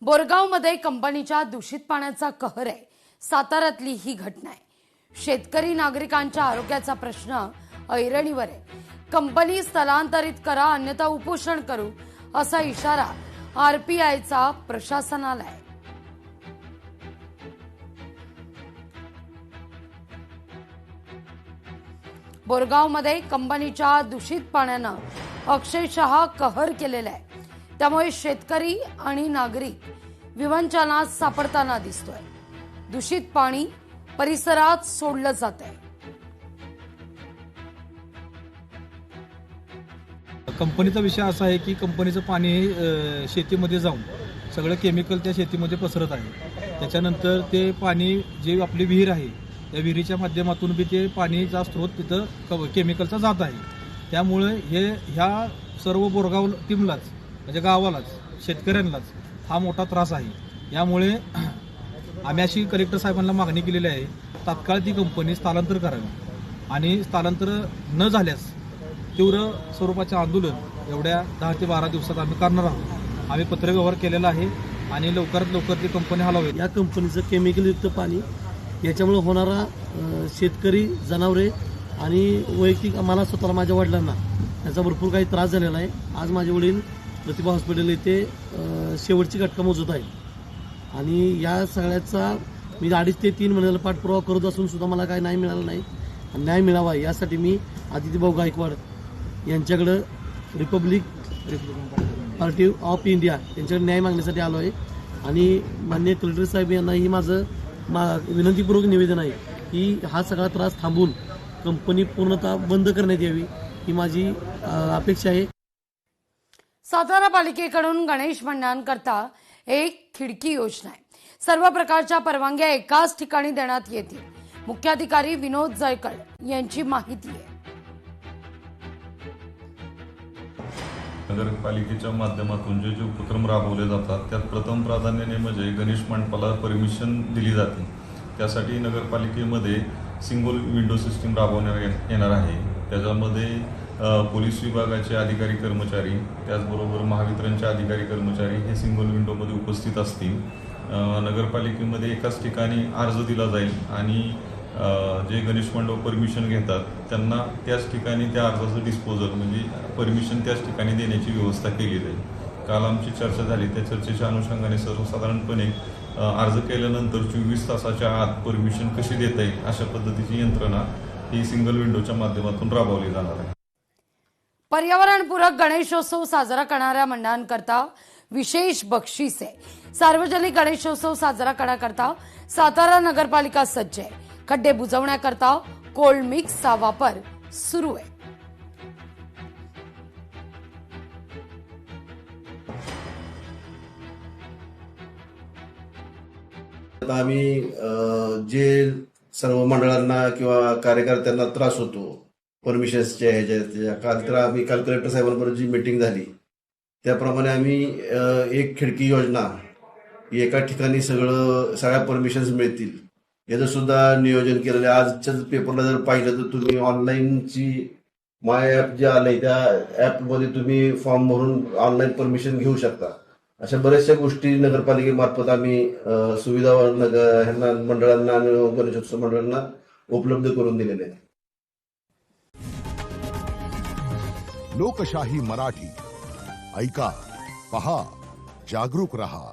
बोरगावमध्ये कंपनीच्या दूषित पाण्याचा कहर आहे। साताऱ्यातली ही घटना आहे। शेतकरी नागरिकांच्या आरोग्याचा प्रश्न ऐरणीवर आहे। कंपनी स्थलांतरित करा अन्यथा उपोषण करू असा इशारा आरपीआयचा प्रशासनाला आहे। बोरगावमध्ये कंपनीच्या दूषित पाण्यानं अक्षरशः कहर केलेला आहे। त्यामुळे शेतकरी आणि नागरिक विवंचनात सापडताना दिसतोय। दूषित पाणी परिसरात सोडलं जात आहे। कंपनीचा विषय असा आहे की कंपनीचं पाणी शेतीमध्ये जाऊन सगळं केमिकल त्या शेतीमध्ये पसरत आहे। त्याच्यानंतर ते पाणी जे आपली विहीर आहे त्या विहिरीच्या माध्यमातून बी ते पाणीचा स्रोत तिथं केमिकलचा जात आहे। त्यामुळे ह्या सर्व बोरगाव टीमलाच म्हणजे गावालाच शेतकऱ्यांनाच हा मोठा त्रास आहे। यामुळे आम्ही अशी कलेक्टर साहेबांना मागणी केलेली आहे, तात्काळ ती कंपनी स्थलांतर करावी आणि स्थलांतर न झाल्यास तीव्र स्वरूपाचे आंदोलन एवढ्या 10 ते 12 दिवसात आम्ही करणार आहोत। आम्ही पत्रव्यवहार केलेला आहे आणि लवकरात लवकर ती कंपनी हलवावी। या कंपनीचं केमिकलयुक्त पाणी याच्यामुळे होणारा शेतकरी जनावरे आणि वैयक्तिक मला स्वतःला माझ्या वडिलांना याचा भरपूर काही त्रास झालेला आहे। आज माझे वडील प्रतिभा हॉस्पिटल येथे शेवटची घटका मोजत आहे आणि या सगळ्याचा मी 2.5 ते 3 महिन्याला पाठपुरावा करत असून सुद्धा मला काही न्याय मिळाला नाही। न्याय मिळावा यासाठी मी आदित्यभाऊ गायकवाड यांच्याकडे रिपब्लिक पार्टी ऑफ इंडिया यांच्याकडे न्याय मागण्यासाठी आलो आहे आणि माननीय कलेक्टर साहेब यांना ही माझं विनंतीपूर्वक निवेदन आहे की हा सगळा त्रास थांबवून कंपनी पूर्णतः बंद करण्यात यावी ही माझी अपेक्षा आहे। सातारा पालिकेकडून गणेश मंडळांकरता एक खिडकी योजना आहे। सर्व प्रकारच्या परवानग्या एकाच ठिकाणी देण्यात येतील। मुख्याधिकारी विनोद जयकड यांची माहिती आहे। नगरपालिकेच्या माध्यमातून जे उपक्रम राबवले जातात त्यात प्रथम प्राधान्याने म्हणजे गणेश मंडपाला परमिशन दिली जाते। त्यासाठी नगरपालिकेमध्ये सिंगल विंडो सिस्टीम राबवण्यात येणार आहे। त्याच्यामध्ये पोलीस विभागाचे अधिकारी कर्मचारी त्याचबरोबर महावितरणचे अधिकारी कर्मचारी हे सिंगल विंडोमध्ये उपस्थित असतील। नगरपालिकेमध्ये एकाच ठिकाणी अर्ज दिला जाईल आणि जे गणेश मंडप परमिशन घेतात त्यांना त्याच ठिकाणी त्या अर्जाचं डिस्पोजल म्हणजे परमिशन त्याच ठिकाणी देण्याची व्यवस्था केली जाईल। काल आमची चर्चा झाली, त्या चर्चेच्या अनुषंगाने सर्वसाधारणपणे अर्ज केल्यानंतर 24 तासाच्या आत परमिशन कशी देता येईल अशा पद्धतीची यंत्रणा ही सिंगल विंडोच्या माध्यमातून राबवली जाणार आहे। पर्यावरणपूरक गणेशोत्सव साजरा करणाऱ्या मंडळांकरता विशेष बक्षीस आहे। सार्वजनिक गणेशोत्सव साजरा करण्याकरता सातारा नगरपालिका सज्ज आहे। खड्डे बुजवण्याकरता कोल्ड मिक्सचा वापर सुरू आहे। आम्ही जे सर्व मंडळांना किंवा कार्यकर्त्यांना त्रास होतो परमिशन्सच्या ह्याच्या काल कलेक्टर साहेबांबरोबर जी मीटिंग झाली त्याप्रमाणे आम्ही एक खिडकी योजना एका ठिकाणी सगळ्या परमिशन्स मिळतील याचं सुद्धा नियोजन केलेलं आहे। आजच्याच पेपरला जर पाहिलं तर तुम्ही ऑनलाईनची माय ॲप जे आलंय त्या ॲपमध्ये तुम्ही फॉर्म भरून ऑनलाईन परमिशन घेऊ शकता। अशा बऱ्याचशा गोष्टी नगरपालिकेमार्फत आम्ही सुविधा ह्यांना मंडळांना आणि गणेशोत्सव मंडळांना उपलब्ध करून दिलेल्या आहेत। लोकशाही मराठी ऐका, पहा, जागरूक रहा।